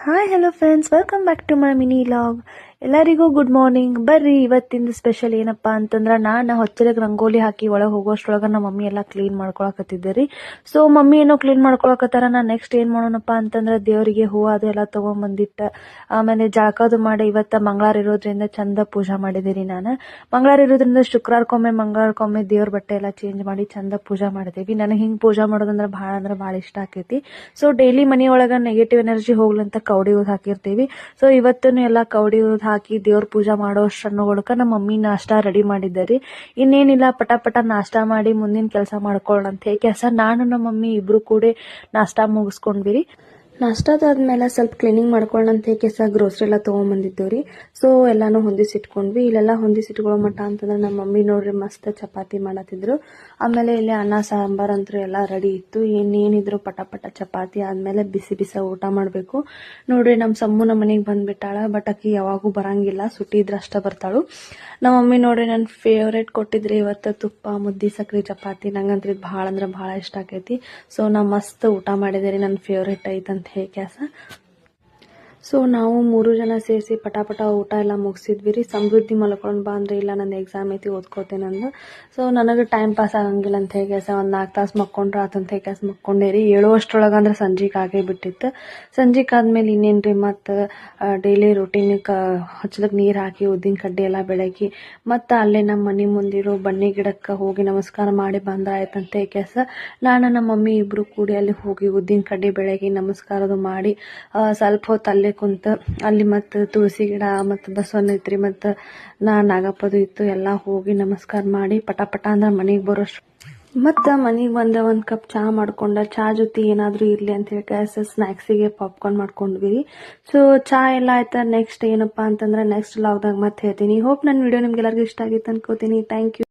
Hi hello friends, welcome back to my mini log. ಎಲ್ಲರಿಗೂ good morning. ಬರ್ರಿ, ಇವತ್ತಿಂದು special ಏನಪ್ಪ ಅಂತಂದ್ರೆ, ನಾನು ಹೊಚ್ಚಲಿಗೆ ರಂಗೋಲಿ ಹಾಕಿ ಒಳಗೆ ಹೋಗೋಷ್ಟ್ರೊಳಗೆ ನಮ್ಮ ಮಮ್ಮಿ ಎಲ್ಲ ಕ್ಲೀನ್ ಮಾಡ್ಕೊಳಕತ್ತಿದ್ದೆ ರೀ. ಸೊ ಮಮ್ಮಿ ಏನೋ ಕ್ಲೀನ್ ಮಾಡ್ಕೊಳಕತ್ತಾರ. ನಾನು ನೆಕ್ಸ್ಟ್ ಏನು ಮಾಡೋಣಪ್ಪ ಅಂತಂದ್ರೆ, ದೇವರಿಗೆ ಹೂವು ಅದೆಲ್ಲ ತೊಗೊಂಬಂದಿಟ್ಟು ಆಮೇಲೆ ಜಳಕದು ಮಾಡಿ ಇವತ್ತು ಮಂಗಳವಾರ ಇರೋದ್ರಿಂದ ಚಂದ ಪೂಜೆ ಮಾಡಿದ್ದೀರಿ. ನಾನು ಮಂಗಳವಾರ ಇರೋದ್ರಿಂದ ಶುಕ್ರವಾರಕ್ಕೊಮ್ಮೆ ಮಂಗಳವಾರಕ್ಕೊಮ್ಮೆ ದೇವ್ರ ಬಟ್ಟೆ ಎಲ್ಲ ಚೇಂಜ್ ಮಾಡಿ ಚಂದ ಪೂಜೆ ಮಾಡಿದ್ದೀವಿ. ನನಗೆ ಹಿಂಗೆ ಪೂಜೆ ಮಾಡೋದಂದ್ರೆ ಭಾಳ ಇಷ್ಟ ಆಕೈತಿ. ಸೊ ಡೈಲಿ ಮನೆಯೊಳಗೆ ನೆಗೆಟಿವ್ ಎನರ್ಜಿ ಹೋಗ್ಲಂತ ಕೌಡಿ ಊದ್ ಹಾಕಿರ್ತೀವಿ. ಸೊ ಇವತ್ತು ಎಲ್ಲ ಕೌಡಿ ಊದ್ ಹಾಕಿ ದೇವ್ರ ಪೂಜೆ ಮಾಡೋ ಅಷ್ಟೊಳಕ ನಮ್ಮ ಮಮ್ಮಿ ನಾಷ್ಟ ರೆಡಿ ಮಾಡಿದ್ದಾರೆ. ಇನ್ನೇನಿಲ್ಲ, ಪಟ ನಾಷ್ಟ ಮಾಡಿ ಮುಂದಿನ ಕೆಲಸ ಮಾಡ್ಕೊಳ್ಳೋಣ ಅಂತ ಹೇಳಿ ನಾನು ನಮ್ಮ ಮಮ್ಮಿ ಇಬ್ರು ಕೂಡ ನಾಷ್ಟ ಮುಗಿಸ್ಕೊಂಡ್ವಿ. ನಾಷ್ಟಾದಾದ್ಮೇಲೆ ಸ್ವಲ್ಪ ಕ್ಲೀನಿಂಗ್ ಮಾಡ್ಕೊಳ್ಳೋಣ ಅಂತ ಹೇಳಿ ಗ್ರೋಸರಿ ಎಲ್ಲ ತೊಗೊಂಬಂದಿದ್ದೇವೆ ರೀ. ಸೊ ಎಲ್ಲಾನು ಹೊಂದಿಸಿಟ್ಕೊಂಡ್ವಿ. ಇಲ್ಲೆಲ್ಲ ಹೊಂದಿಸಿಟ್ಕೊಳ್ಳೋ ಮಟ್ಟ ಅಂತಂದ್ರೆ ನಮ್ಮ ಮಮ್ಮಿ ನೋಡ್ರಿ ಮಸ್ತ್ ಚಪಾತಿ ಮಾಡತ್ತಿದ್ರು. ಆಮೇಲೆ ಇಲ್ಲಿ ಅನ್ನ ಸಾಂಬಾರ್ ಅಂತೂ ಎಲ್ಲ ರೆಡಿ ಇತ್ತು. ಏನಿದ್ರು ಪಟ ಚಪಾತಿ ಆದ್ಮೇಲೆ ಬಿಸಿ ಊಟ ಮಾಡಬೇಕು. ನೋಡ್ರಿ ನಮ್ಮ ಸಮ್ಮನ ಮನೆಗೆ ಬಂದ್ಬಿಟ್ಟಾಳ. ಬಟ್ ಆಕಿ ಯಾವಾಗೂ ಬರಂಗಿಲ್ಲ, ಸುಟ್ಟಿದ್ರೆ ಅಷ್ಟ ಬರ್ತಾಳು. ನಮ್ಮ ಮಮ್ಮಿ ನೋಡ್ರಿ ನನ್ನ ಫೇವ್ರೇಟ್ ಕೊಟ್ಟಿದ್ರಿ ಇವತ್ತು ತುಪ್ಪ ಮುದ್ದಿ ಸಕ್ರೆ ಚಪಾತಿ. ನಂಗಂದ್ರೆ ಇದು ಭಾಳ ಅಂದ್ರೆ ಭಾಳ ಇಷ್ಟ ಆಕೈತಿ. ಸೊ ನಾ ಮಸ್ತ್ ಊಟ ಮಾಡಿದೆ ರೀ, ನನ್ನ ಫೇವ್ರೇಟ್ ಐತಂತ ಹೇಳಿ ಸೊ ನಾವು 3 ಜನ ಸೇರಿಸಿ ಪಟ ಊಟ ಎಲ್ಲ ಮುಗಿಸಿದ್ವಿ ರೀ. ಸಮೃದ್ಧಿ ಮಲ್ಕೊಂಡು ಬಾ ಅಂದ್ರೆ ಇಲ್ಲ, ನನ್ನ ಎಕ್ಸಾಮ್ ಐತಿ ಓದ್ಕೋತೇನೆ ಅಂದು. ಸೊ ನನಗೆ ಟೈಮ್ ಪಾಸ್ ಆಗಂಗಿಲ್ಲ ಅಂತ ಹೇಳಿ ಒಂದು 4 ತಾಸು ಮಕ್ಕೊಂಡ್ರೆ ಆತಂತ ಹೇಳಿ ಮಕ್ಕೊಂಡೆ ರೀ. 7 ಅಷ್ಟರೊಳಗೆ ಅಂದ್ರೆ ಸಂಜೆಗೆ ಆಗೇ ಬಿಟ್ಟಿತ್ತು. ಸಂಜೆಗೆ ಆದ್ಮೇಲೆ ಇನ್ನೇನು ರೀ, ಮತ್ತು ಡೈಲಿ ರೂಟೀನಿಗೆ ಹಚ್ಚಲಕ್ಕೆ ನೀರು ಹಾಕಿ ಉದ್ದಿನ ಕಡ್ಡಿ ಎಲ್ಲ ಬೆಳಗಿ ಮತ್ತು ಅಲ್ಲೇ ನಮ್ಮ ಮನೆ ಮುಂದಿರೋ ಬನ್ನಿ ಗಿಡಕ್ಕೆ ಹೋಗಿ ನಮಸ್ಕಾರ ಮಾಡಿ ಬಂದಾಯ್ತಂತ ಹೇಳಿ ನಾನು ನಮ್ಮ ಮಮ್ಮಿ ಇಬ್ಬರು ಕೂಡಿ ಅಲ್ಲಿ ಹೋಗಿ ಉದ್ದಿನ ಕಡ್ಡಿ ಬೆಳಗಿ ನಮಸ್ಕಾರದು ಮಾಡಿ ಸ್ವಲ್ಪ ಹೊತ್ತು ಅಲ್ಲೇ ಕುಂತ ಅಲ್ಲಿ ಮತ್ತು ತುಳಸಿ ಗಿಡ ಮತ್ತು ಬಸವಣ್ಣ ಐತ್ರಿ, ಮತ್ತು ನಾಗಪ್ಪದು ಇತ್ತು. ಎಲ್ಲ ಹೋಗಿ ನಮಸ್ಕಾರ ಮಾಡಿ ಪಟ ಅಂದ್ರೆ ಮನೆಗೆ ಬರೋಷ್ಟು ಮತ್ತು ಮನೆಗೆ ಬಂದ ಒಂದು ಕಪ್ ಚಹಾ ಮಾಡ್ಕೊಂಡ, ಚಹಾ ಜೊತೆ ಏನಾದರೂ ಇರಲಿ ಅಂತ ಹೇಳಿ ಸ್ನ್ಯಾಕ್ಸಿಗೆ ಪಾಪ್ಕಾರ್ನ್ ಮಾಡ್ಕೊಂಡ್ವಿ. ಸೊ ಚಹಾ ಎಲ್ಲ ಆಯ್ತಾ. ನೆಕ್ಸ್ಟ್ ಏನಪ್ಪ ಅಂತಂದ್ರೆ ನೆಕ್ಸ್ಟ್ ಲಾಗ್ದಾಗ ಮತ್ತೆ ಹೇಳ್ತೀನಿ. ಹೋಪ್ ನನ್ನ ವಿಡಿಯೋ ನಿಮ್ಗೆಲ್ಲರಿಗೂ ಇಷ್ಟ ಆಗಿತ್ತು ಅನ್ಕೋತೀನಿ. Thank you.